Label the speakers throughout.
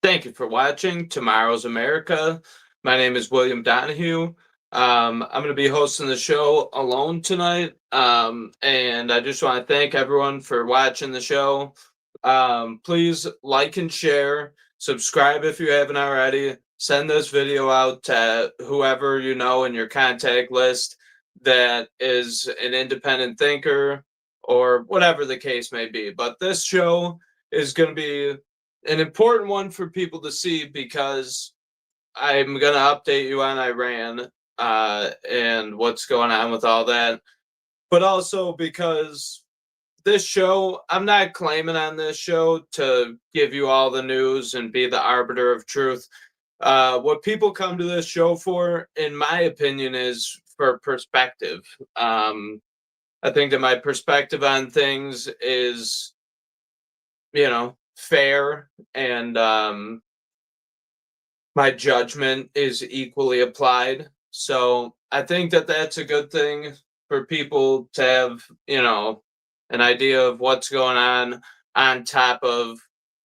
Speaker 1: Thank you for watching Tomorrow's America. My name is William Donahue. I'm going to be hosting the show alone tonight. And I just want to thank everyone for watching the show. Please like and share, subscribe if you haven't already. Send this video out to whoever you know in your contact list that is an independent thinker or whatever the case may be. But this show is going to be an important one for people to see because I'm going to update you on Iran and what's going on with all that. But also because this show, I'm not claiming on this show to give you all the news and be the arbiter of truth. What people come to this show for, in my opinion, is for perspective. I think that my perspective on things is, fair and my judgment is equally applied. So I think that that's a good thing for people to have, an idea of what's going on top of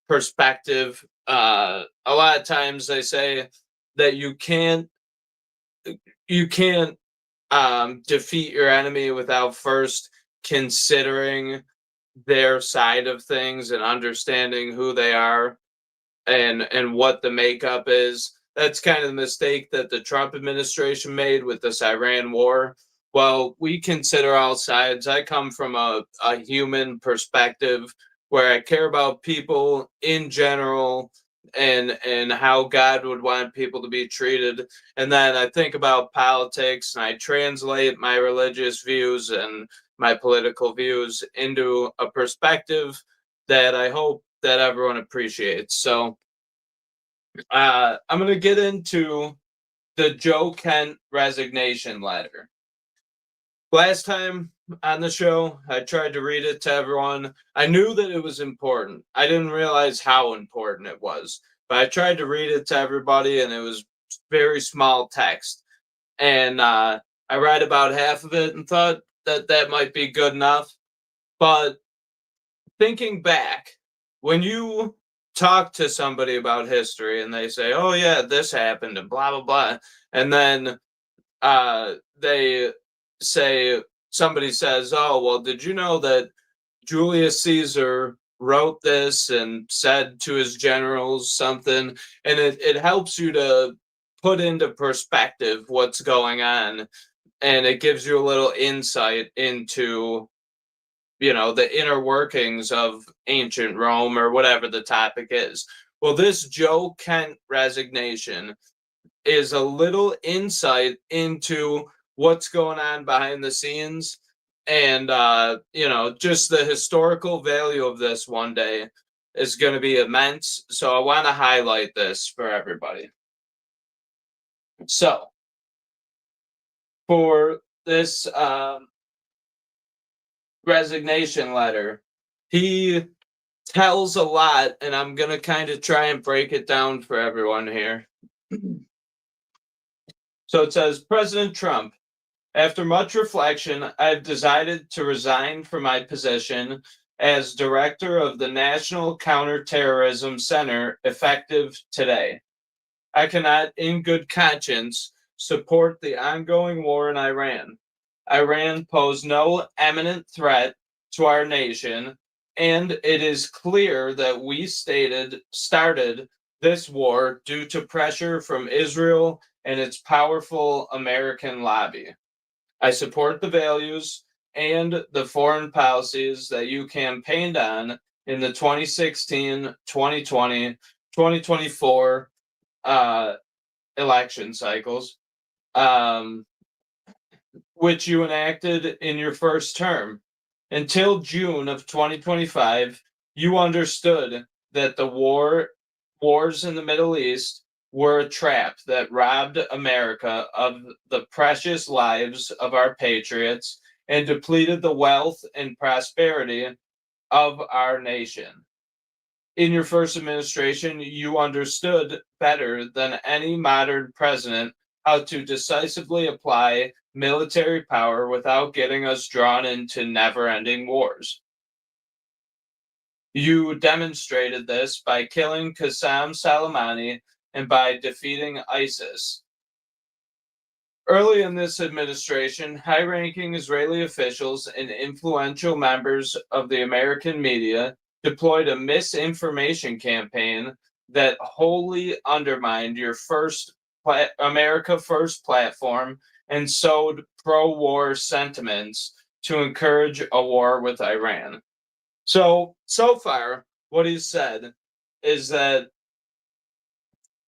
Speaker 1: perspective. A lot of times they say that you can't defeat your enemy without first considering their side of things and understanding who they are and what the makeup is. That's kind of the mistake that the Trump administration made with this Iran war. Well, we consider all sides. I come from a human perspective where I care about people in general and how God would want people to be treated. And then I think about politics and I translate my religious views and my political views into a perspective that I hope that everyone appreciates. So I'm going to get into the Joe Kent resignation letter. Last time on the show, I tried to read it to everyone. I knew that it was important. I didn't realize how important it was, but I tried to read it to everybody, and it was very small text. And I read about half of it and thought that that might be good enough. But thinking back, when you talk to somebody about history and they say, "Oh yeah, this happened," and blah blah blah, and then they say somebody says, "Oh well, did you know that Julius Caesar wrote this and said to his generals something?" And it helps you to put into perspective what's going on, and it gives you a little insight into the inner workings of ancient Rome or whatever the topic is. Well, this Joe Kent resignation is a little insight into what's going on behind the scenes and just the historical value of this one day is going to be immense. So I want to highlight this for everybody. So for this resignation letter, he tells a lot, and I'm going to kind of try and break it down for everyone here. So it says, President Trump, after much reflection, I've decided to resign from my position as director of the National Counterterrorism Center effective today. I cannot, in good conscience, support the ongoing war in Iran. Iran posed no imminent threat to our nation, and it is clear that we started this war due to pressure from Israel and its powerful American lobby. I support the values and the foreign policies that you campaigned on in the 2016, 2020, 2024 election cycles, which you enacted in your first term. Until June of 2025, you understood that the wars in the Middle East were a trap that robbed America of the precious lives of our patriots and depleted the wealth and prosperity of our nation. In your first administration, you understood better than any modern president how to decisively apply military power without getting us drawn into never ending wars. You demonstrated this by killing Qassam Soleimani and by defeating ISIS. Early in this administration, high ranking Israeli officials and influential members of the American media deployed a misinformation campaign that wholly undermined your America First platform and sowed pro war sentiments to encourage a war with Iran. So far, what he's said is that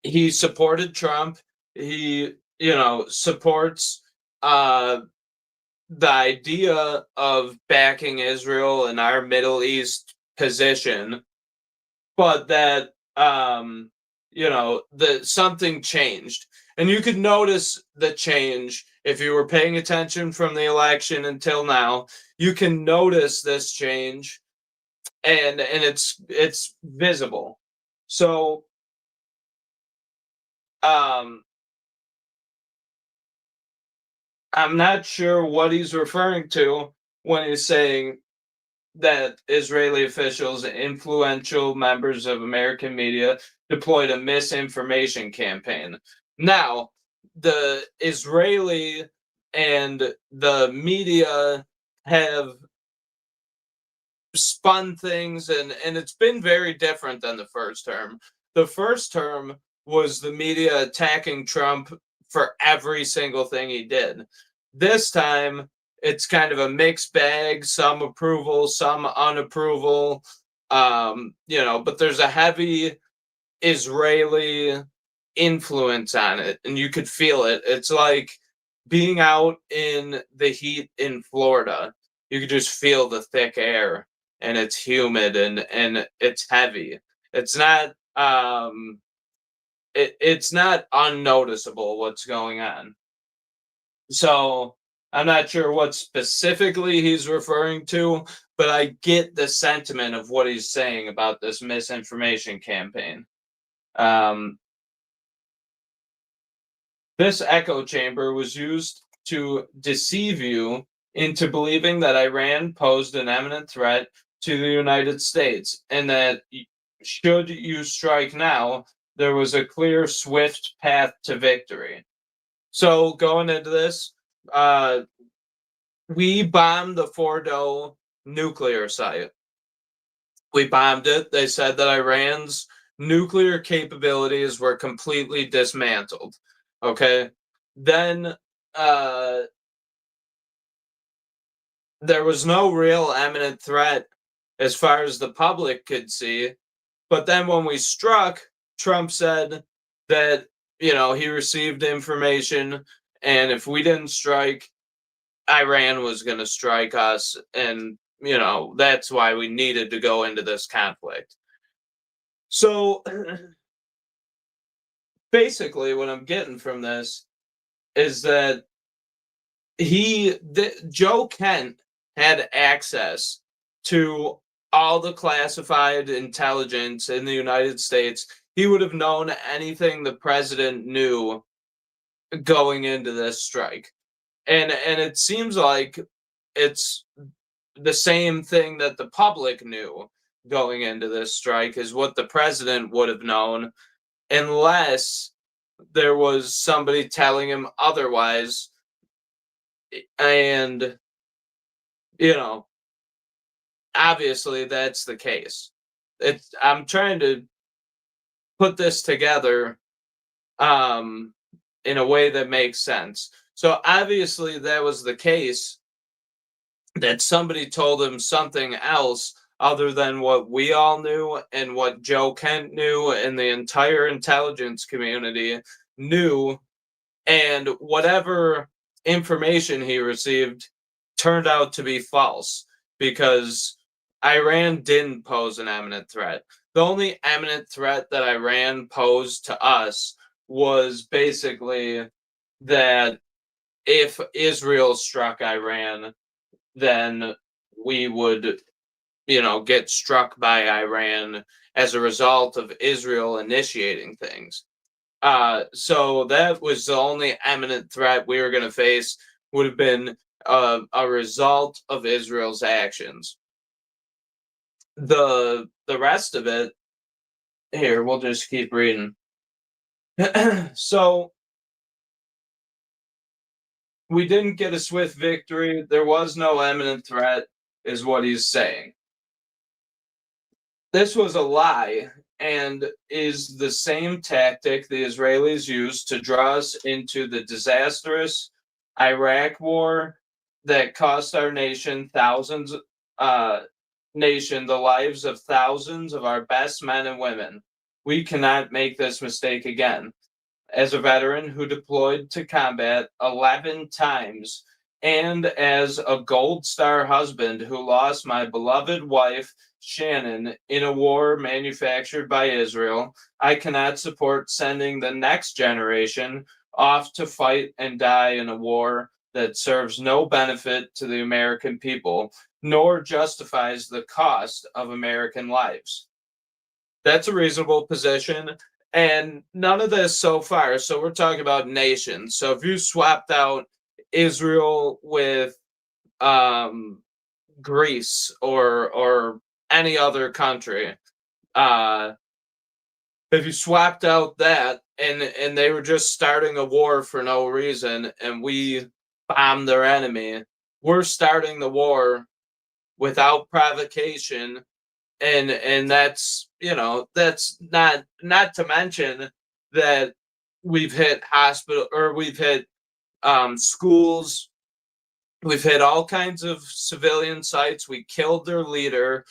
Speaker 1: he supported Trump. He, supports uh, the idea of backing Israel in our Middle East position, but that the something changed, and you could notice the change if you were paying attention from the election until now. You can notice this change, and it's visible. So um I'm not sure what he's referring to when he's saying that Israeli officials and influential members of American media deployed a misinformation campaign. Now, the Israeli and the media have spun things, and it's been very different than the first term. The first term was the media attacking Trump for every single thing he did. This time it's kind of a mixed bag, some approval, some unapproval. But there's a heavy Israeli influence on it, and you could feel it. It's like being out in the heat in Florida. You could just feel the thick air, and it's humid, and it's heavy. It's not it's not unnoticeable what's going on. So I'm not sure what specifically he's referring to, but I get the sentiment of what he's saying about this misinformation campaign. Um, This echo chamber was used to deceive you into believing that Iran posed an imminent threat to the United States, and that should you strike now, there was a clear, swift path to victory. So going into this, uh, we bombed the Fordo nuclear site. We bombed it. They said that Iran's nuclear capabilities were completely dismantled. Okay. Then uh, there was no real imminent threat as far as the public could see. But then when we struck, Trump said that, he received information, and if we didn't strike, Iran was going to strike us. And, that's why we needed to go into this conflict. So basically, what I'm getting from this is that Joe Kent had access to all the classified intelligence in the United States. He would have known anything the president knew going into this strike. And it seems like it's the same thing that the public knew going into this strike is what the president would have known, unless there was somebody telling him otherwise. And, you know, obviously that's the case. I'm trying to put this together um in a way that makes sense. So obviously that was the case, that somebody told him something else other than what we all knew and what Joe Kent knew and the entire intelligence community knew, and whatever information he received turned out to be false, because Iran didn't pose an imminent threat. The only imminent threat that Iran posed to us was basically that if Israel struck Iran, then we would, get struck by Iran as a result of Israel initiating things. So that was the only imminent threat we were going to face, would have been a result of Israel's actions. the rest of it here, we'll just keep reading. So we didn't get a swift victory. There was no imminent threat, is what he's saying. This was a lie and is the same tactic the Israelis used to draw us into the disastrous Iraq war that cost our nation the lives of thousands of our best men and women. We cannot make this mistake again. As a veteran who deployed to combat 11 times, and as a Gold Star husband who lost my beloved wife, Shannon, in a war manufactured by Israel, I cannot support sending the next generation off to fight and die in a war that serves no benefit to the American people, nor justifies the cost of American lives. That's a reasonable position. And none of this so far. So we're talking about nations. So if you swapped out Israel with Greece or any other country, if you swapped out that and they were just starting a war for no reason and we bombed their enemy, we're starting the war without provocation, and that's, that's not to mention that we've hit hospital, or we've hit schools, we've hit all kinds of civilian sites, we killed their leader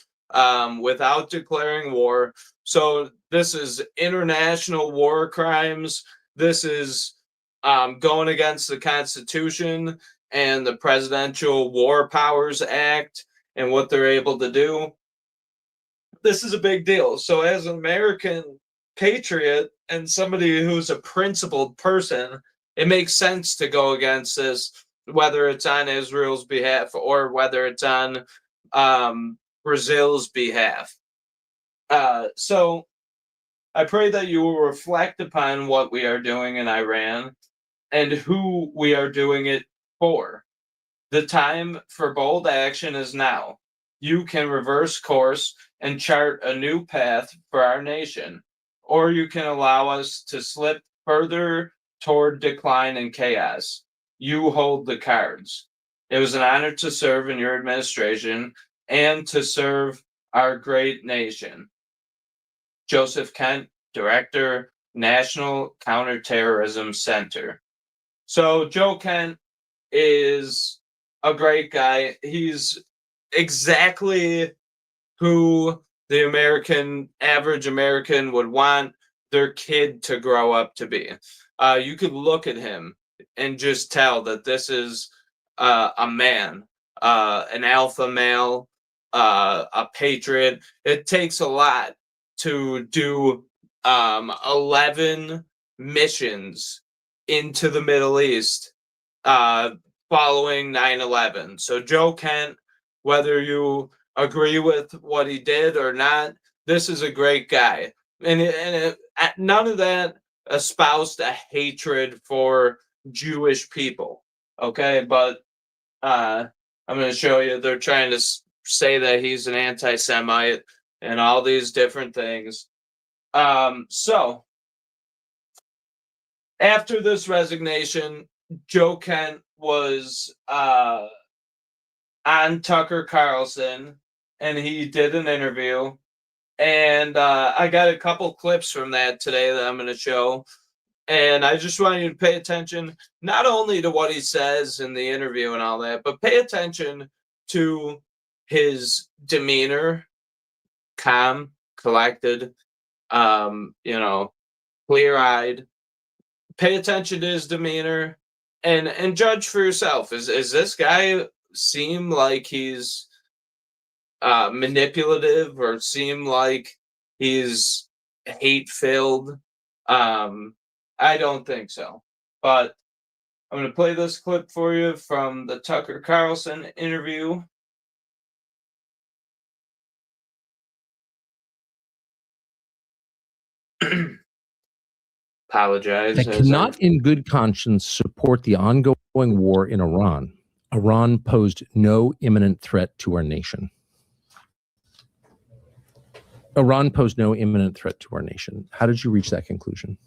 Speaker 1: without declaring war. So this is international war crimes. This is going against the Constitution and the Presidential War Powers Act and what they're able to do. This is a big deal. So as an American patriot and somebody who's a principled person, it makes sense to go against this, whether it's on Israel's behalf or whether it's on Brazil's behalf. So I pray that you will reflect upon what we are doing in Iran and who we are doing it for. The time for bold action is now. You can reverse course and chart a new path for our nation, or you can allow us to slip further toward decline and chaos. You hold the cards. It was an honor to serve in your administration and to serve our great nation. Joseph Kent, Director, National Counterterrorism Center. So Joe Kent is a great guy. He's exactly who the average American would want their kid to grow up to be. You could look at him and just tell that this is a man, an alpha male, a patriot. It takes a lot to do 11 missions into the Middle East following 9/11. So Joe Kent, whether you agree with what he did or not, this is a great guy. And none of that espoused a hatred for Jewish people. Okay, but I'm going to show you. They're trying to say that he's an anti-Semite and all these different things. So after this resignation, Joe Kent was on Tucker Carlson, and he did an interview. And I got a couple clips from that today that I'm going to show. And I just want you to pay attention, not only to what he says in the interview and all that, but pay attention to his demeanor, calm, collected, clear-eyed. Pay attention to his demeanor and judge for yourself. Is this guy seem like he's manipulative or seem like he's hate-filled? I don't think so. But I'm going to play this clip for you from the Tucker Carlson interview. Apologize.
Speaker 2: That cannot in good conscience support the ongoing war in Iran. Iran posed no imminent threat to our nation. Iran posed no imminent threat to our nation. How did you reach that conclusion?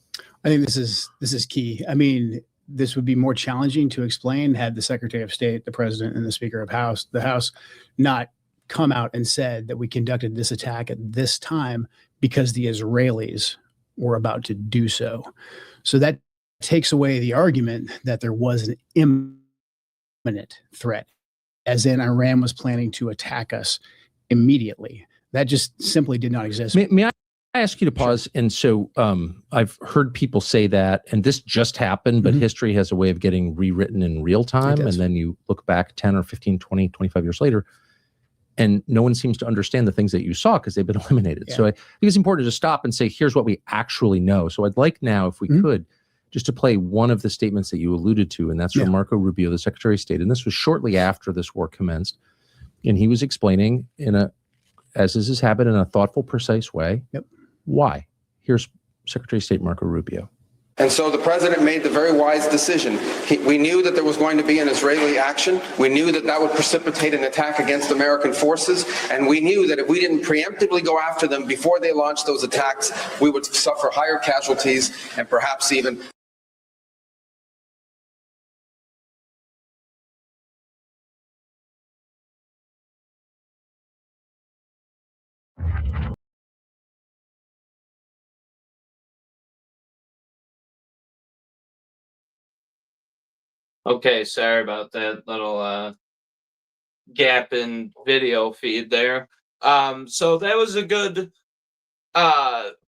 Speaker 3: I think this is key. I mean, this would be more challenging to explain had the Secretary of State, the President, and the Speaker of the House not come out and said that we conducted this attack at this time because the Israelis were about to do so. So that takes away the argument that there was an imminent threat, as in Iran was planning to attack us immediately. That just simply did not exist.
Speaker 2: May I ask you to pause? Sure. And so I've heard people say that, and this just happened, but history has a way of getting rewritten in real time. And then you look back 10 or 15, 20, 25 years later, and no one seems to understand the things that you saw because they've been eliminated. Yeah. So I think it's important to stop and say, here's what we actually know. So I'd like now, if we could, just to play one of the statements that you alluded to, and that's from Marco Rubio, the Secretary of State. And this was shortly after this war commenced. And he was explaining as is his habit, in a thoughtful, precise way, why. Here's Secretary of State Marco Rubio.
Speaker 4: And so the president made the very wise decision. We knew that there was going to be an Israeli action. We knew that that would precipitate an attack against American forces. And we knew that if we didn't preemptively go after them before they launched those attacks, we would suffer higher casualties and perhaps even
Speaker 1: Okay, sorry about that little gap in video feed there. So that was a good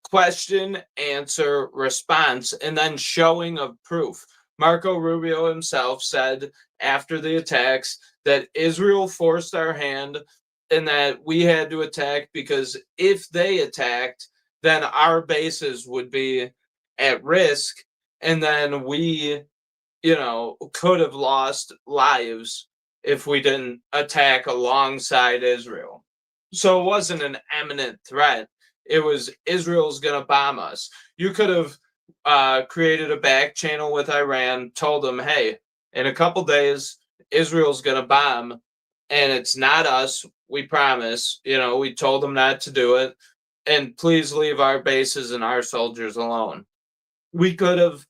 Speaker 1: question, answer, response, and then showing of proof. Marco Rubio himself said after the attacks that Israel forced our hand and that we had to attack because if they attacked, then our bases would be at risk, and then we could have lost lives if we didn't attack alongside Israel. So it wasn't an imminent threat. It was Israel's going to bomb us. You could have created a back channel with Iran, told them, hey, in a couple days, Israel's going to bomb, and it's not us. We promise. We told them not to do it, and please leave our bases and our soldiers alone. We could have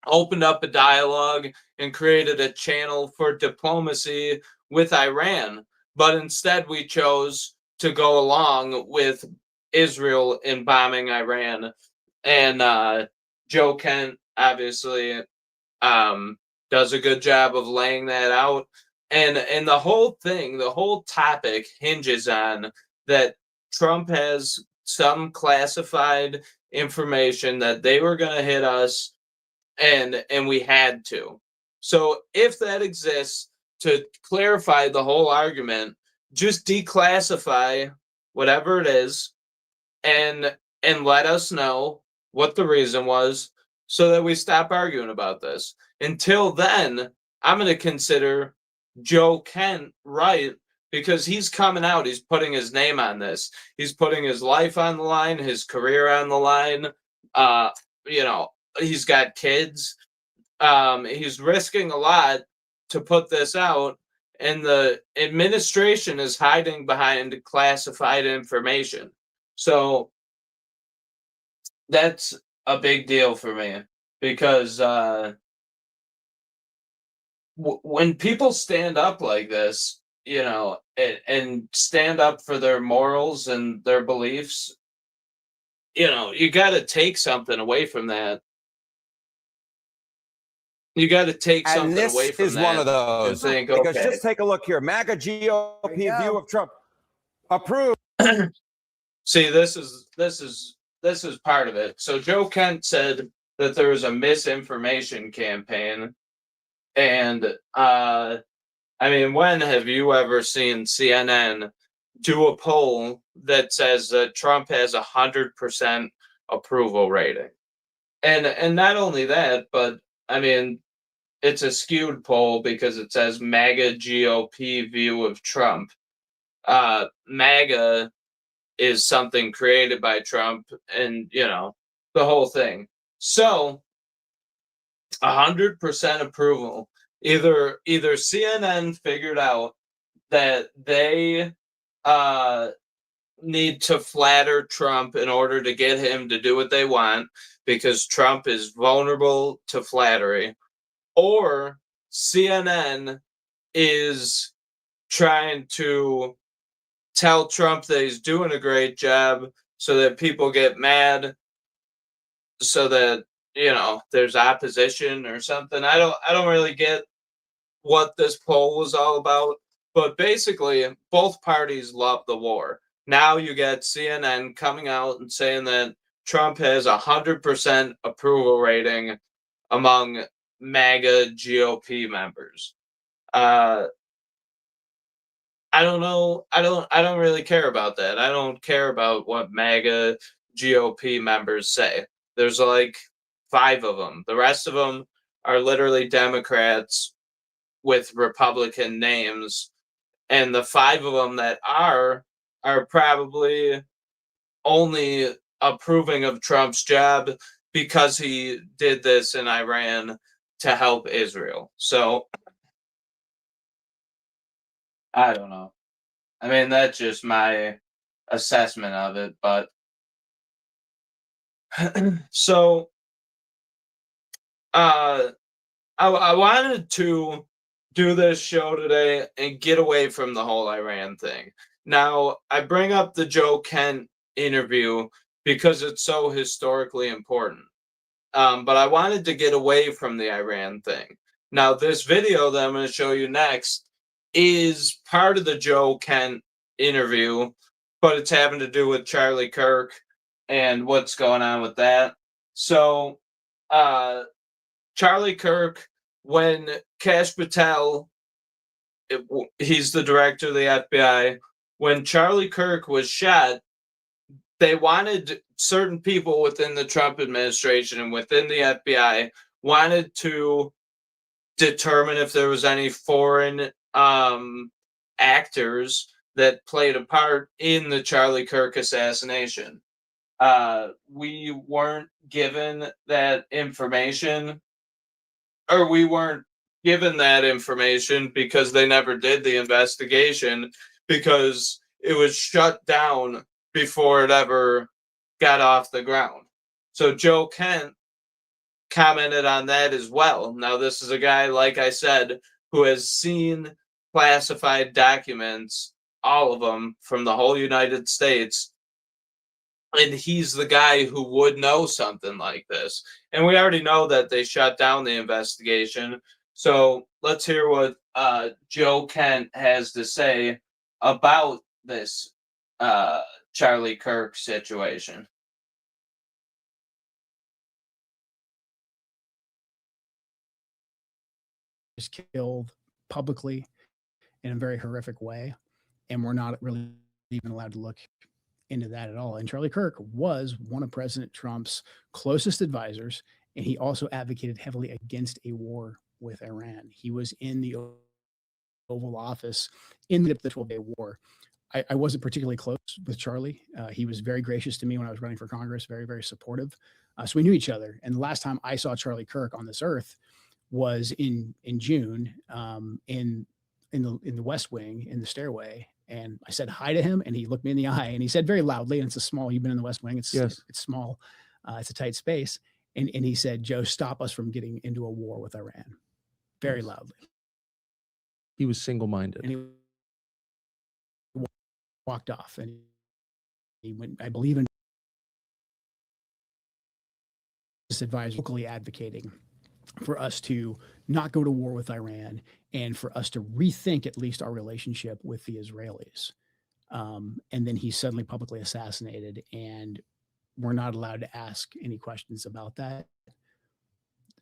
Speaker 1: opened up a dialogue and created a channel for diplomacy with Iran. But instead, we chose to go along with Israel in bombing Iran. And Joe Kent obviously does a good job of laying that out. And the whole thing, the whole topic hinges on that Trump has some classified information that they were going to hit us, and we had to. So if that exists, to clarify the whole argument, just declassify whatever it is and let us know what the reason was so that we stop arguing about this. Until then, I'm going to consider Joe Kent right, because he's coming out, he's putting his name on this. He's putting his life on the line, his career on the line. He's got kids. He's risking a lot to put this out, and the administration is hiding behind classified information. So that's a big deal for me, because when people stand up like this, and stand up for their morals and their beliefs, you got to take something away from that. You got to take something away from that.
Speaker 5: And this is one of those. Because just take a look here. MAGA GOP view of Trump approved.
Speaker 1: See, this is part of it. So Joe Kent said that there was a misinformation campaign, and when have you ever seen CNN do a poll that says that Trump has 100% approval rating? And not only that, but it's a skewed poll because it says MAGA GOP view of Trump. MAGA is something created by Trump, and the whole thing. So 100% approval. Either CNN figured out that they need to flatter Trump in order to get him to do what they want because Trump is vulnerable to flattery, or CNN is trying to tell Trump that he's doing a great job so that people get mad, so that, you know, there's opposition or something. I don't really get what this poll was all about, but basically both parties love the war. Now you get CNN coming out and saying that Trump has 100% approval rating among MAGA GOP members. I don't know. I don't really care about that. I don't care about what MAGA GOP members say. There's like 5 of them. The rest of them are literally Democrats with Republican names, and the 5 of them that are probably only approving of Trump's job because he did this in Iran to help Israel. So I don't know. I mean, that's just my assessment of it, but so I wanted to do this show today and get away from the whole Iran thing. Now, I bring up the Joe Kent interview because it's so historically important. But I wanted to get away from the Iran thing. Now, this video that I'm going to show you next is part of the Joe Kent interview, but it's having to do with Charlie Kirk and what's going on with that. So, Charlie Kirk, when Kash Patel, he's the director of the FBI, when Charlie Kirk was shot, they wanted certain people within the Trump administration and within the FBI wanted to determine if there was any foreign actors that played a part in the Charlie Kirk assassination. We weren't given that information, or we weren't given that information because they never did the investigation, because it was shut down before it ever got off the ground. So Joe Kent commented on that as well. Now, this is a guy, like I said, who has seen classified documents, all of them from the whole United States, and he's the guy who would know something like this. And we already know that they shut down the investigation. So let's hear what Joe Kent has to say about this Charlie Kirk situation.
Speaker 3: Was killed publicly in a very horrific way, and we're not really even allowed to look into that at all. And Charlie Kirk was one of President Trump's closest advisors, and he also advocated heavily against a war with Iran. He was in the Oval Office in the 12-day war. I wasn't particularly close with Charlie. He was very gracious to me when I was running for Congress, very, very supportive. So we knew each other. And the last time I saw Charlie Kirk on this earth was in June in the West Wing in the stairway. And I said hi to him, and he looked me in the eye, and he said very loudly, and it's a small, you've been in the West Wing, it's small, it's a tight space. And he said, "Joe, stop us from getting into a war with Iran," very loudly.
Speaker 2: He was single-minded.
Speaker 3: And he walked off, and he went, I believe, in this advisor locally advocating for us to not go to war with Iran and for us to rethink at least our relationship with the Israelis. And then he's suddenly publicly assassinated, and we're not allowed to ask any questions about that.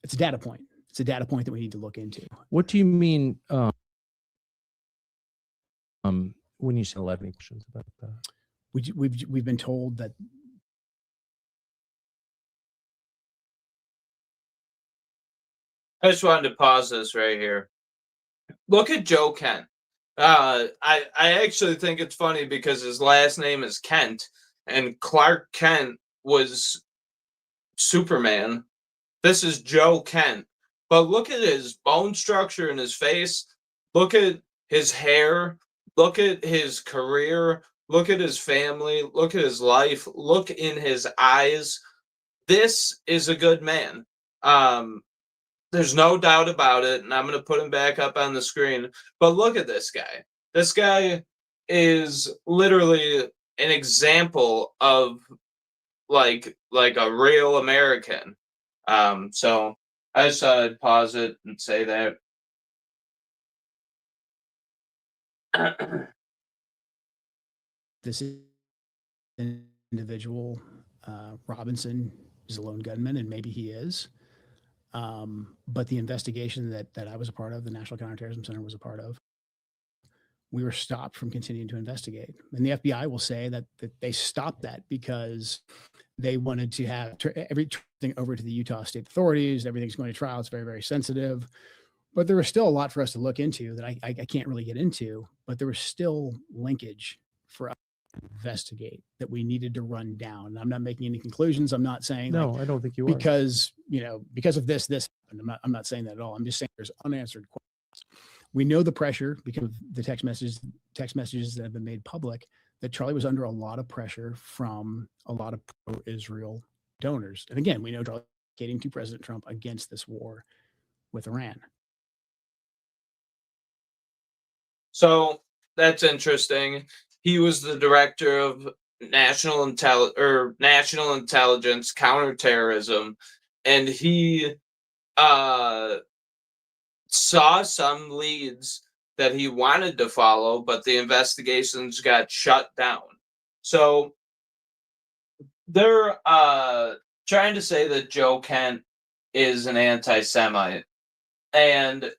Speaker 3: It's a data point. It's a data point that we need to look into.
Speaker 2: What do you mean when you say 11 questions about that?
Speaker 3: We've been told that
Speaker 1: I just wanted to pause this right here. Look at Joe Kent. I actually think it's funny because his last name is Kent, and Clark Kent was Superman. This is Joe Kent. But look at his bone structure in his face. Look at his hair. Look at his career. look at his family, look at his life, look in his eyes. This is a good man. There's no doubt about it, and I'm going to put him back up on the screen. But look at this guy. This guy is literally an example of like a real American. So I just thought I'd pause it and say that.
Speaker 3: This individual, Robinson, is a lone gunman, and maybe he is. But the investigation that I was a part of, the National Counterterrorism Center was a part of, we were stopped from continuing to investigate. And the FBI will say that they stopped that because they wanted to have everything over to the Utah state authorities. Everything's going to trial. It's very, very sensitive. But there was still a lot for us to look into that I can't really get into. But there was still linkage for us to investigate that we needed to run down. And I'm not making any conclusions. I'm not saying
Speaker 2: No, I don't think you are.
Speaker 3: because of this happened. I'm not saying that at all. I'm just saying there's unanswered questions. We know the pressure because of the text messages that have been made public, that Charlie was under a lot of pressure from a lot of pro-Israel donors. And again, we know Charlie advocating to President Trump against this war with Iran.
Speaker 1: So that's interesting. He was the director of national intelligence, counterterrorism, and he saw some leads that he wanted to follow, but the investigations got shut down. So they're trying to say that Joe Kent is an anti-Semite. And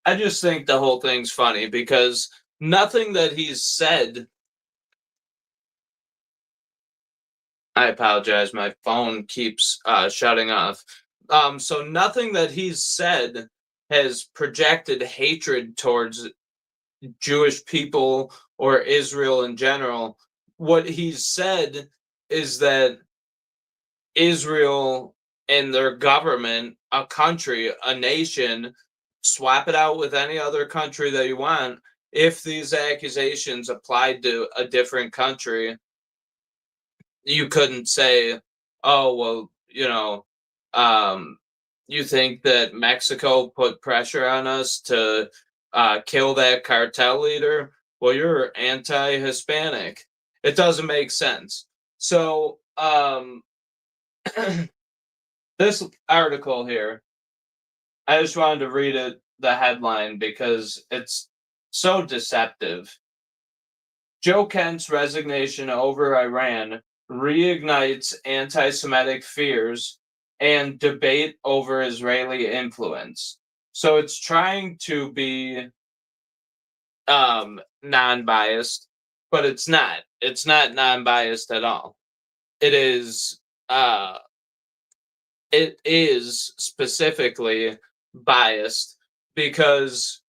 Speaker 1: I just think the whole thing's funny because nothing that he's said. I apologize, my phone keeps shutting off. So nothing that he's said has projected hatred towards Jewish people or Israel in general. What he's said is that Israel and their government, a country, a nation, swap it out with any other country that you want. If these accusations applied to a different country, you couldn't say, oh, well, you think that Mexico put pressure on us to kill that cartel leader? Well, you're anti-Hispanic. It doesn't make sense. So this article here, I just wanted to read it, the headline, because it's so deceptive. Joe Kent's resignation over Iran reignites anti-Semitic fears and debate over Israeli influence. So it's trying to be non-biased, but it's not. It's not non-biased at all. It is specifically biased because,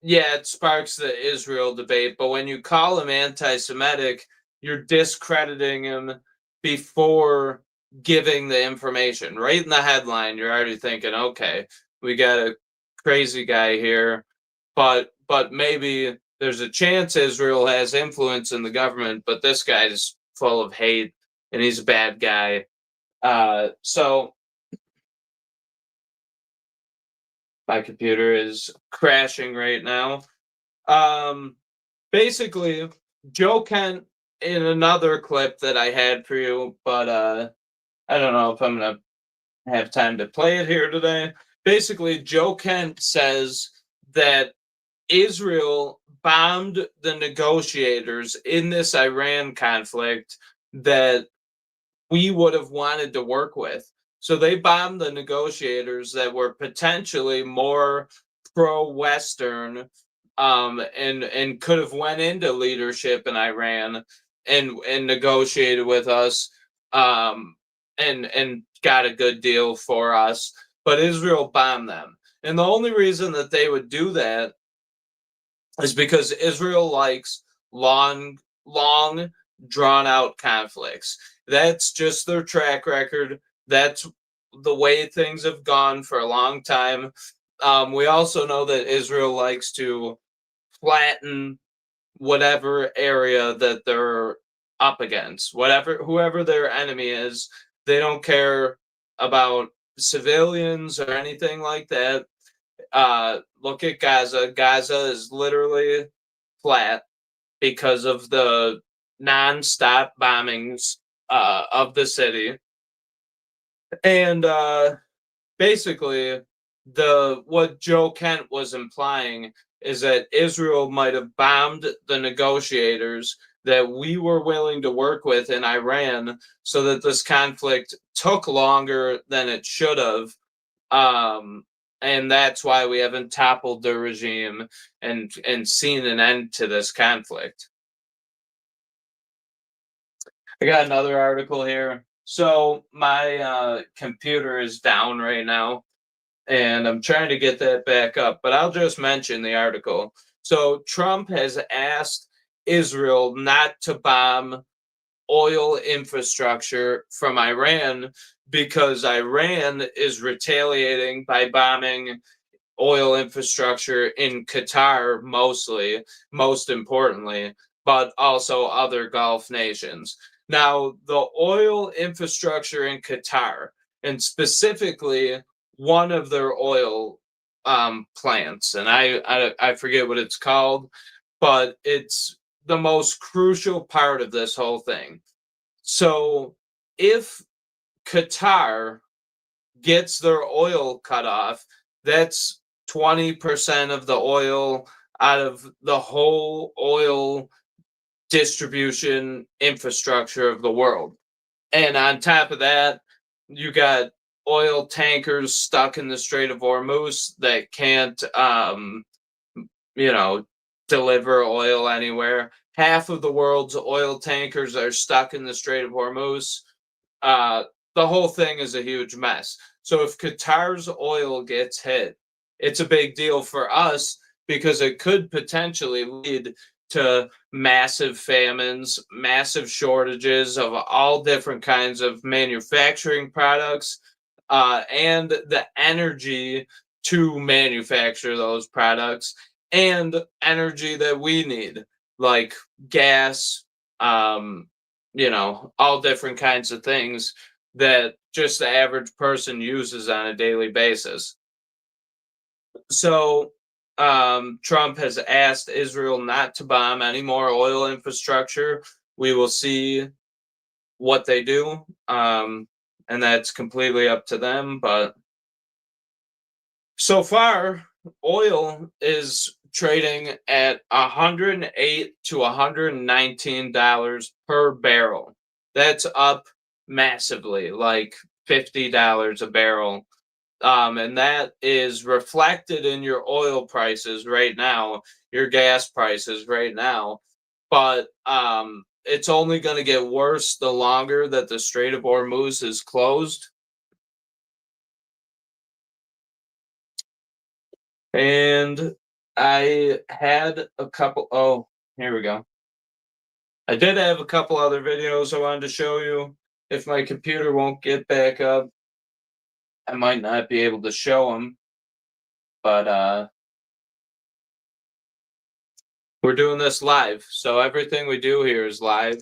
Speaker 1: yeah, it sparks the Israel debate, but when you call him anti-Semitic, you're discrediting him before giving the information. Right in the headline, you're already thinking, okay, we got a crazy guy here, but maybe there's a chance Israel has influence in the government, but this guy's full of hate and he's a bad guy. So my computer is crashing right now. Basically, Joe Kent, in another clip that I had for you, but I don't know if I'm going to have time to play it here today. Basically, Joe Kent says that Israel bombed the negotiators in this Iran conflict that we would have wanted to work with. So they bombed the negotiators that were potentially more pro-Western, and could have went into leadership in Iran and negotiated with us, and got a good deal for us. But Israel bombed them. And the only reason that they would do that is because Israel likes long, drawn-out conflicts. That's just their track record. That's the way things have gone for a long time. We also know that Israel likes to flatten whatever area that they're up against, whoever their enemy is. They don't care about civilians or anything like that. Look at Gaza. Gaza is literally flat because of the non-stop bombings of the city. And basically, what Joe Kent was implying is that Israel might have bombed the negotiators that we were willing to work with in Iran, so that this conflict took longer than it should have. And that's why we haven't toppled the regime and seen an end to this conflict. I got another article here. So my computer is down right now, and I'm trying to get that back up, but I'll just mention the article. So Trump has asked Israel not to bomb oil infrastructure from Iran because Iran is retaliating by bombing oil infrastructure in Qatar, most importantly, but also other Gulf nations. Now, the oil infrastructure in Qatar, and specifically one of their oil plants, and I forget what it's called, but it's the most crucial part of this whole thing. So if Qatar gets their oil cut off, that's 20% of the oil out of the whole oil distribution infrastructure of the world. And on top of that, you got oil tankers stuck in the Strait of Hormuz that can't, deliver oil anywhere. Half of the world's oil tankers are stuck in the Strait of Hormuz. The whole thing is a huge mess. So if Qatar's oil gets hit, it's a big deal for us because it could potentially lead to massive famines, massive shortages of all different kinds of manufacturing products, and the energy to manufacture those products, and energy that we need, like gas, all different kinds of things that just the average person uses on a daily basis. So Trump has asked Israel not to bomb any more oil infrastructure. We will see what they do, and that's completely up to them. But so far, oil is trading at $108 to $119 per barrel. That's up massively, like $50 a barrel. And that is reflected in your oil prices right now, your gas prices right now. But it's only going to get worse the longer that the Strait of Hormuz is closed. And I had a couple. Oh, here we go. I did have a couple other videos I wanted to show you. If my computer won't get back up, I might not be able to show them. But we're doing this live, so everything we do here is live.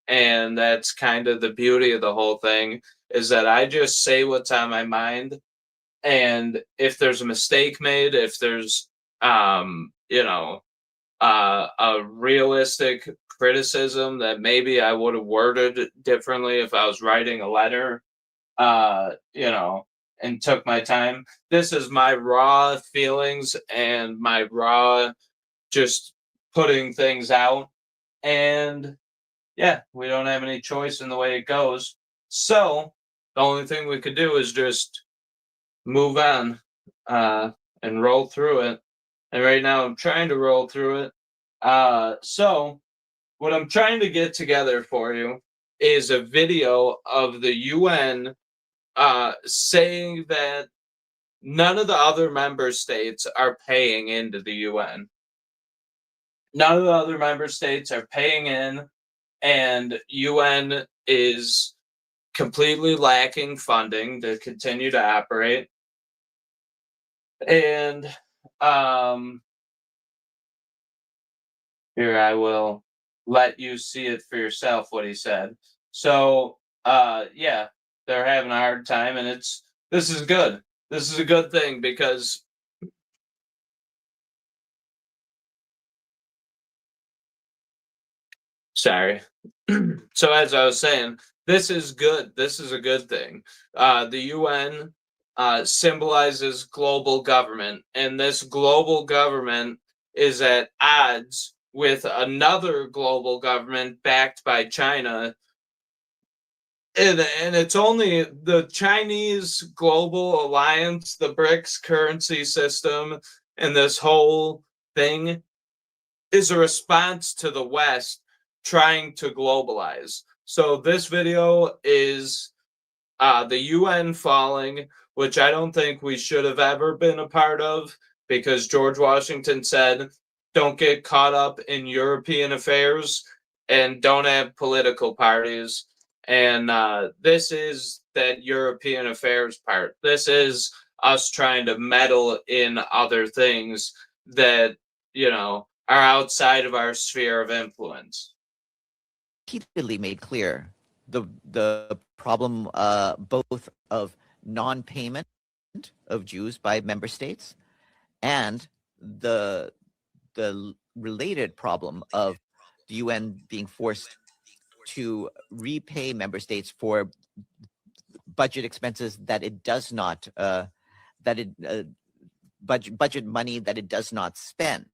Speaker 1: And that's kind of the beauty of the whole thing, is that I just say what's on my mind. And if there's a mistake made, if there's a realistic criticism that maybe I would have worded differently if I was writing a letter, and took my time. This is my raw feelings and my raw just putting things out. And yeah, we don't have any choice in the way it goes. So the only thing we could do is just move on and roll through it. And right now I'm trying to roll through it. So what I'm trying to get together for you is a video of the UN saying that none of the other member states are paying into the UN. None of the other member states are paying in, and UN is completely lacking funding to continue to operate. And Here, I will let you see it for yourself what he said. So, yeah, they're having a hard time, and this is good. This is a good thing because sorry. So as I was saying, this is good. This is a good thing. The UN symbolizes global government, and this global government is at odds with another global government backed by China. And it's only the Chinese global alliance, the BRICS currency system, and this whole thing is a response to the West trying to globalize. So this video is the UN falling, which I don't think we should have ever been a part of, because George Washington said, don't get caught up in European affairs and don't have political parties. And this is that European affairs part. This is us trying to meddle in other things that, are outside of our sphere of influence.
Speaker 6: Repeatedly made clear the problem both of non-payment of Jews by member states and the related problem of the UN being forced to repay member states for budget expenses that it does not budget money that it does not spend.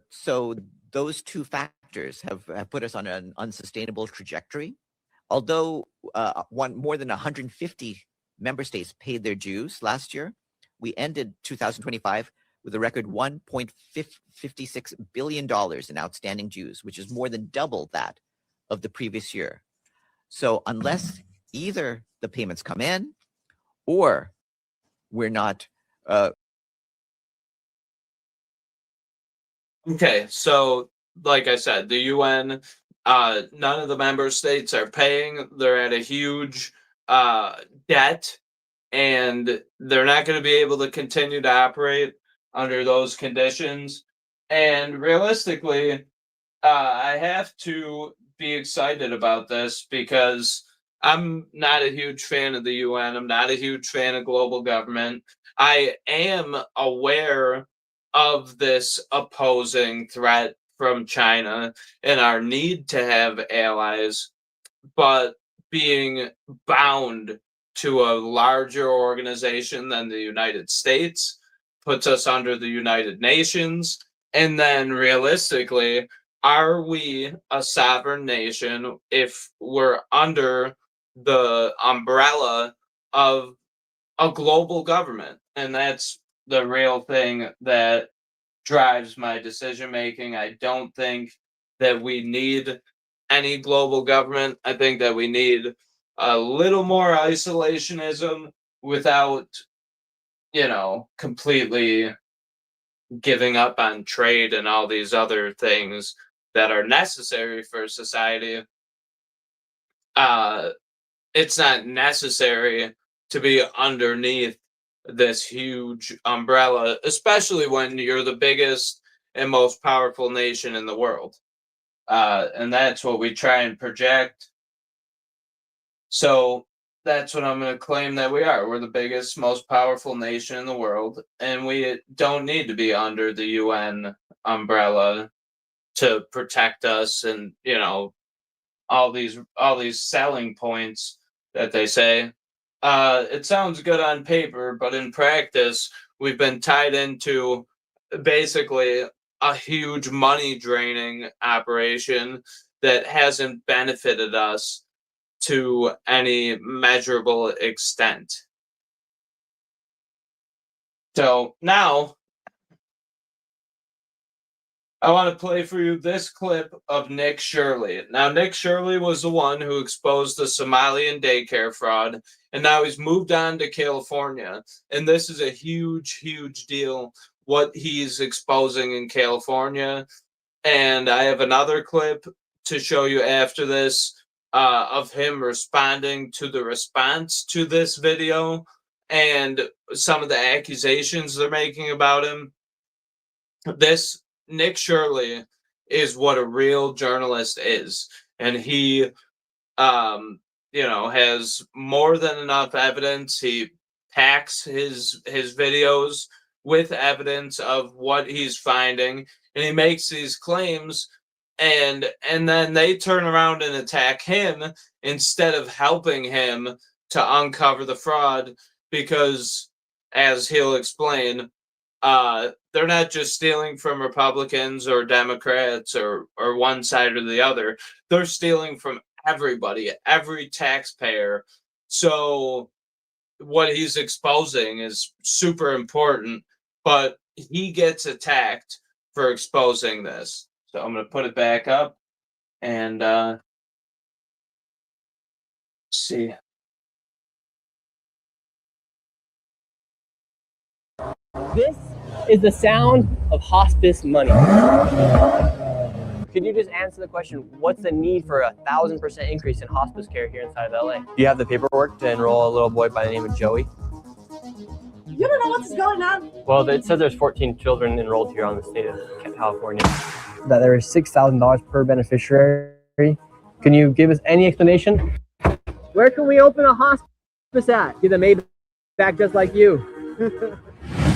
Speaker 6: So those two factors have put us on an unsustainable trajectory. Although more than 150 member states paid their dues last year, we ended 2025 with a record $1.56 billion in outstanding dues, which is more than double that of the previous year. So unless either the payments come in or we're not
Speaker 1: Okay, so like I said, the UN, none of the member states are paying. They're at a huge debt, and they're not going to be able to continue to operate under those conditions. And realistically, I have to be excited about this because I'm not a huge fan of the UN. I'm not a huge fan of global government. I am aware of this opposing threat from China and our need to have allies, but being bound to a larger organization than the United States puts us under the United Nations. And then realistically, are we a sovereign nation if we're under the umbrella of a global government? And that's the real thing that drives my decision making. I don't think that we need any global government. I think that we need a little more isolationism without, completely giving up on trade and all these other things that are necessary for society. It's not necessary to be underneath this huge umbrella, especially when you're the biggest and most powerful nation in the world. And that's what we try and project. So that's what I'm going to claim that we are. We're the biggest, most powerful nation in the world, and we don't need to be under the UN umbrella to protect us. And all these selling points that they say. It sounds good on paper, but in practice, we've been tied into basically a huge money draining operation that hasn't benefited us to any measurable extent. So now I want to play for you this clip of Nick Shirley. Now, Nick Shirley was the one who exposed the Somalian daycare fraud, and now he's moved on to California. And this is a huge, huge deal, what he's exposing in California. And I have another clip to show you after this of him responding to the response to this video and some of the accusations they're making about him. this Nick Shirley is what a real journalist is, and he has more than enough evidence. He packs his videos with evidence of what he's finding, and he makes these claims, and then they turn around and attack him instead of helping him to uncover the fraud, because, as he'll explain, they're not just stealing from Republicans or Democrats or one side or the other. They're stealing from everybody, every taxpayer. So what he's exposing is super important, but he gets attacked for exposing this. So I'm going to put it back up and see.
Speaker 7: This is the sound of hospice money. Could you just answer the question, what's the need for 1,000% increase in hospice care here inside of LA? Do you have the paperwork to enroll a little boy by the name of Joey?
Speaker 8: You don't know what's going on?
Speaker 7: Well, it says there's 14 children enrolled here on the state of California. That there is $6,000 per beneficiary. Can you give us any explanation? Where can we open a hospice at? Get them made back just like you.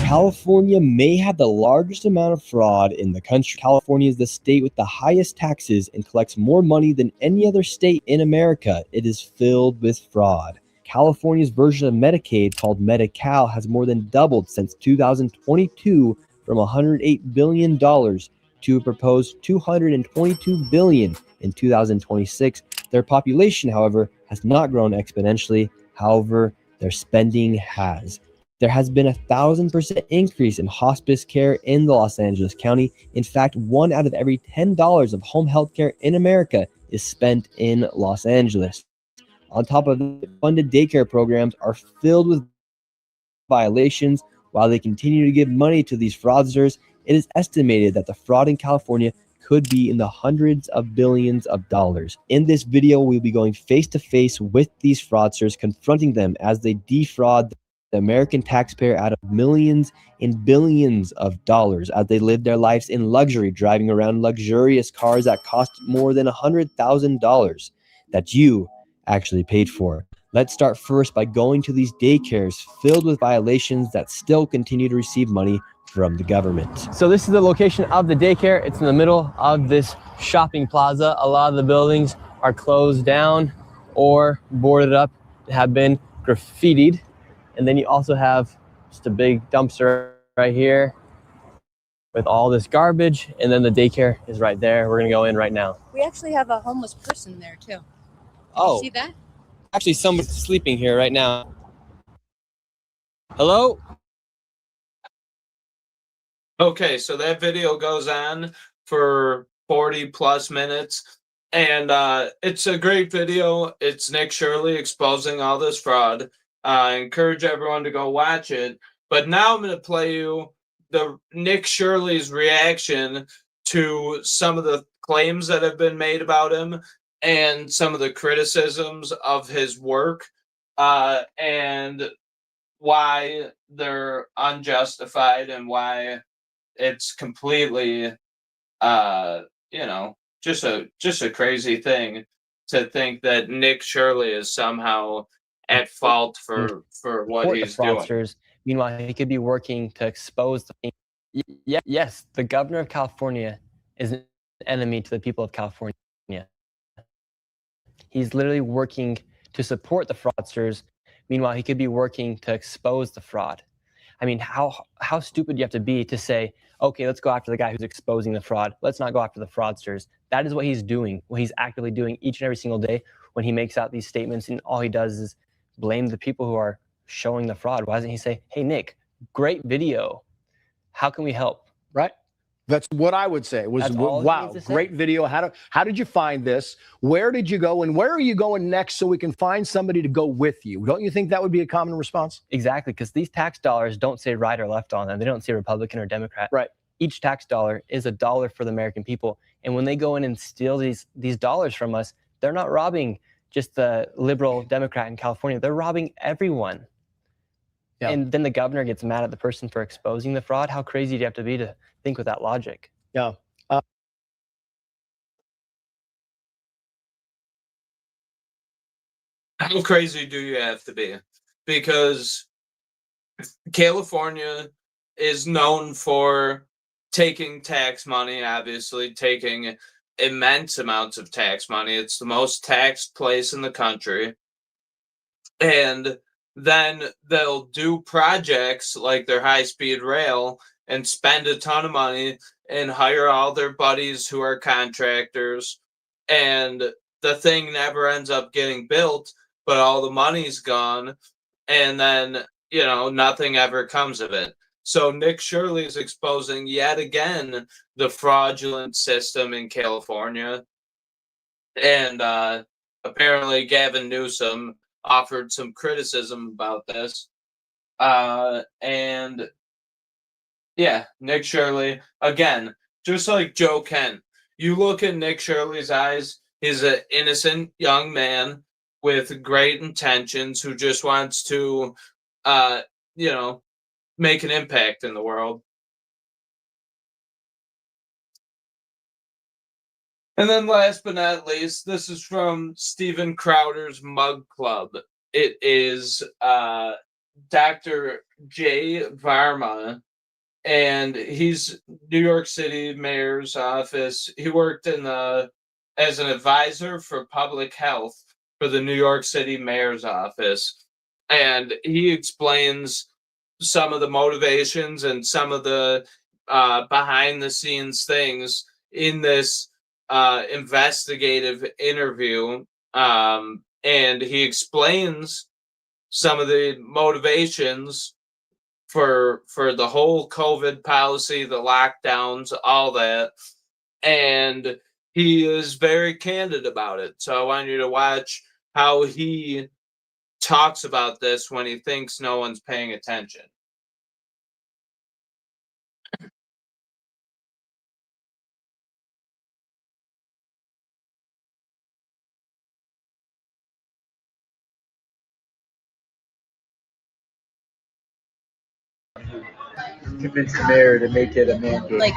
Speaker 9: California may have the largest amount of fraud in the country. California is the state with the highest taxes and collects more money than any other state in America. It is filled with fraud. California's version of Medicaid, called Medi-Cal, has more than doubled since 2022 from $108 billion to a proposed $222 billion in 2026. Their population, however, has not grown exponentially. However, their spending has. There has been 1,000% increase in hospice care in the Los Angeles County. In fact, 1 out of every $10 of home health care in America is spent in Los Angeles. On top of it, funded daycare programs are filled with violations. While they continue to give money to these fraudsters, it is estimated that the fraud in California could be in the hundreds of billions of dollars. In this video, we'll be going face to face with these fraudsters, confronting them as they defraud the American taxpayer out of millions and billions of dollars as they live their lives in luxury, driving around luxurious cars that cost more than $100,000 that you actually paid for. Let's start first by going to these daycares filled with violations that still continue to receive money from the government.
Speaker 7: So this is the location of the daycare. It's in the middle of this shopping plaza. A lot of the buildings are closed down or boarded up, have been graffitied. And then you also have just a big dumpster right here with all this garbage. And then the daycare is right there. We're gonna go in right now.
Speaker 8: We actually have a homeless person there too.
Speaker 7: Oh,
Speaker 8: You see that?
Speaker 7: actually someone's sleeping here right now. Hello?
Speaker 1: Okay, so that video goes on for 40 plus minutes, and it's a great video. It's Nick Shirley exposing all this fraud. I encourage everyone to go watch it. But now I'm going to play you the Nick Shirley's reaction to some of the claims that have been made about him and some of the criticisms of his work, and why they're unjustified and why it's completely just a crazy thing to think that Nick Shirley is somehow at fault for what he's doing.
Speaker 7: Meanwhile, he could be working to expose the yes, the governor of California is an enemy to the people of California. He's literally working to support the fraudsters. Meanwhile, he could be working to expose the fraud. I mean, how stupid do you have to be to say, okay, let's go after the guy who's exposing the fraud. Let's not go after the fraudsters. That is what he's doing, what he's actively doing each and every single day when he makes out these statements, and all he does is blame the people who are showing the fraud. Why doesn't he say, hey, Nick, great video. How can we help?
Speaker 10: Right. That's what I would say. Was wow, great video. How did you find this? Where did you go, and where are you going next so we can find somebody to go with you? Don't you think that would be a common response?
Speaker 7: Exactly, because these tax dollars don't say right or left on them. They don't say Republican or Democrat.
Speaker 10: Right.
Speaker 7: Each tax dollar is a dollar for the American people. And when they go in and steal these dollars from us, they're not robbing just the liberal Democrat in California. They're robbing everyone. and then the governor gets mad at the person for exposing the fraud. How crazy do you have to be to think with that logic?
Speaker 10: Yeah.
Speaker 1: How crazy do you have to be? Because California is known for taking tax money, obviously, taking immense amounts of tax money. It's the most taxed place in the country. And then they'll do projects like their high-speed rail and spend a ton of money and hire all their buddies who are contractors. And the thing never ends up getting built, but all the money's gone. And then, nothing ever comes of it. So Nick Shirley is exposing yet again the fraudulent system in California. And apparently Gavin Newsom offered some criticism about this. And yeah, Nick Shirley, again, just like Joe Kent, you look at Nick Shirley's eyes, he's an innocent young man with great intentions who just wants to, make an impact in the world. And then last but not least, this is from Steven Crowder's Mug Club. It is Dr. Jay Varma, and he's New York City mayor's office. He worked as an advisor for public health for the New York City mayor's office. And he explains some of the motivations and some of the behind the scenes things in this investigative interview. And he explains some of the motivations for the whole COVID policy, the lockdowns, all that. And he is very candid about it. So I want you to watch how he talks about this when he thinks no one's paying attention.
Speaker 11: Convince the mayor to make it a mandate.
Speaker 8: Like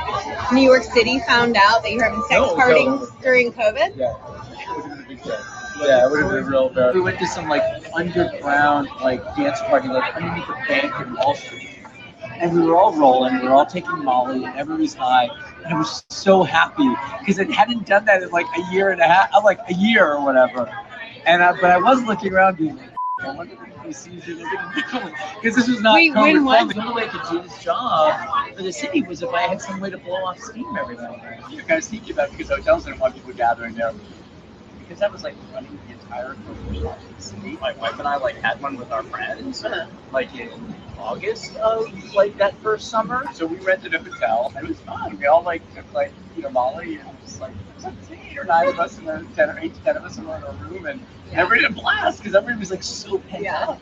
Speaker 8: New York City found out that you're having sex parties during COVID?
Speaker 11: Yeah. Yeah, it would have been real bad. We went to some underground dance party underneath the bank in Wall Street. And we were all rolling, we were all taking Molly, and everybody's high. And I was so happy because I hadn't done that in a year and a half, a year or whatever. And but I was looking around being I wonder if he sees it because this was not COVID friendly. The only way I could do this job for the city was if I had some way to blow off steam every night. You're kind of thinking about it because hotels didn't want people gathering there. Because that was running the entire COVID shop in the city. My wife and I had one with our friends in August of that first summer. So we rented a hotel and it was fun. We all took Molly and it was 8 or 9 of us and 10 of us in a room and everybody had a blast because everybody was so pent up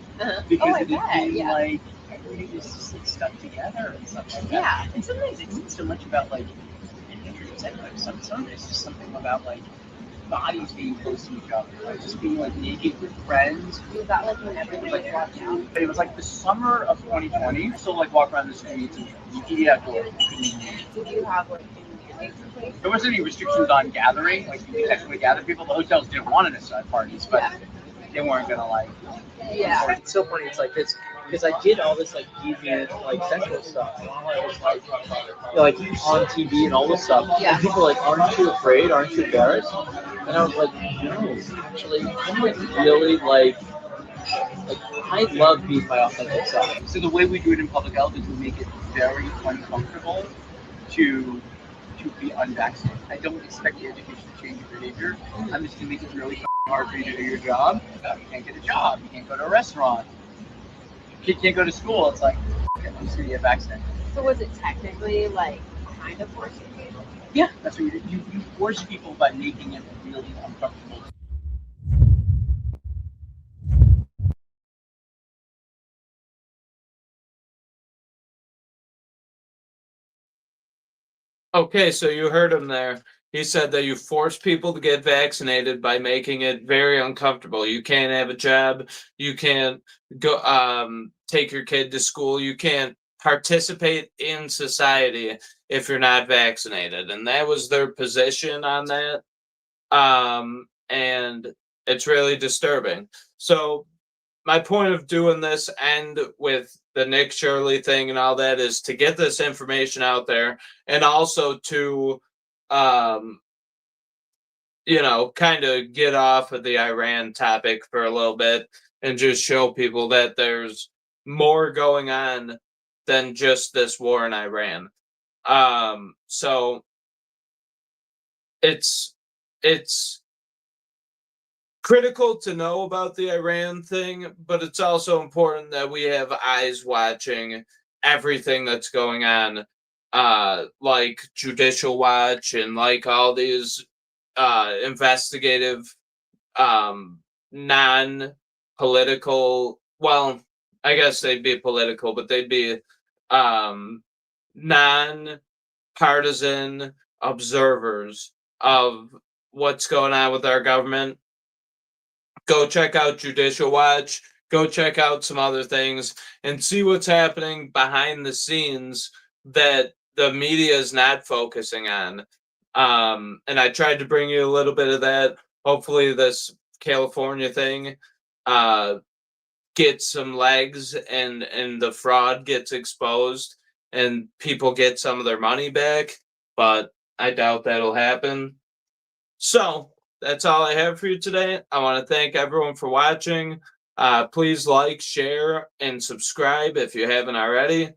Speaker 11: because it had been everybody was just stuck together and stuff like that. Yeah. And sometimes it isn't so much about some it's just something about bodies being close to each other, just being naked with friends.
Speaker 8: Was that when everything was locked down?
Speaker 11: It was the summer of 2020. Still walk around the streets and you eat outdoors.
Speaker 8: Did you have
Speaker 11: there wasn't any restrictions on gathering. You could technically gather. People at the hotels didn't want to start parties, but they weren't gonna
Speaker 8: Yeah.
Speaker 11: It's so funny. It's this because I did all this deviant sexual stuff while I was on TV and all this stuff.
Speaker 8: Yeah.
Speaker 11: And people are aren't you afraid? Aren't you embarrassed? And I was no, actually, I'm really I love being my authentic self. So the way we do it in public health is we make it very uncomfortable to be unvaccinated. I don't expect the education to change your behavior. I'm just going to make it really hard for you to do your job. You can't get a job. You can't go to a restaurant. You can't go to school. It's okay, I'm just going to get vaccinated.
Speaker 8: So was it technically kind of forcing people?
Speaker 11: Yeah, that's what you force people by making it really uncomfortable.
Speaker 1: Okay, so you heard him there. he said that you force people to get vaccinated by making it very uncomfortable. You can't have a job. You can't go take your kid to school. You can't participate in society if you're not vaccinated. And that was their position on that. And it's really disturbing. So my point of doing this and with the Nick Shirley thing and all that is to get this information out there, and also to kind of get off of the Iran topic for a little bit and just show people that there's more going on than just this war in Iran. So it's critical to know about the Iran thing, but it's also important that we have eyes watching everything that's going on, like Judicial Watch and like all these investigative, non-political, well, I guess they'd be political, but they'd be non-partisan observers of what's going on with our government. Go check out Judicial Watch, go check out some other things, and see what's happening behind the scenes that the media is not focusing on. And I tried to bring you a little bit of that. Hopefully this California thing gets some legs and the fraud gets exposed and people get some of their money back, but I doubt that'll happen. So that's all I have for you today. I want to thank everyone for watching. Please like, share, and subscribe if you haven't already.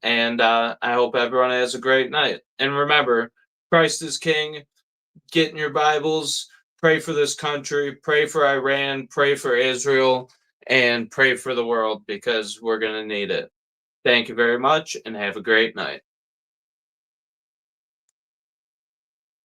Speaker 1: And I hope everyone has a great night. And remember, Christ is King. Get in your Bibles. Pray for this country. Pray for Iran. Pray for Israel. And pray for the world because we're going to need it. Thank you very much and have a great night.